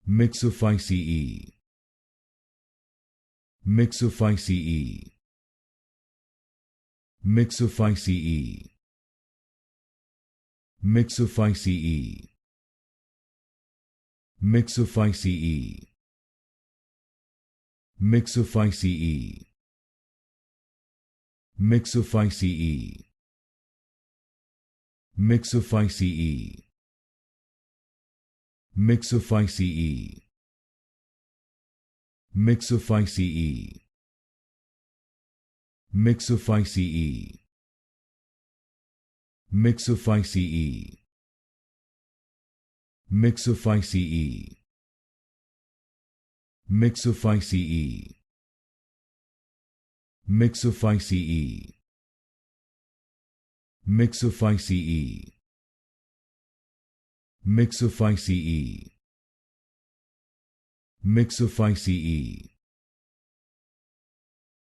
Myxophyceae. Myxophyceae. Myxophyceae. Myxophyceae. Myxophyceae. Myxophyceae. Myxophyceae. Myxophyceae. Myxophyceae. Myxophyceae. Myxophyceae. Myxophyceae. Myxophyceae. Myxophyceae. Myxophyceae. Myxophyceae. Myxophyceae. Myxophyceae.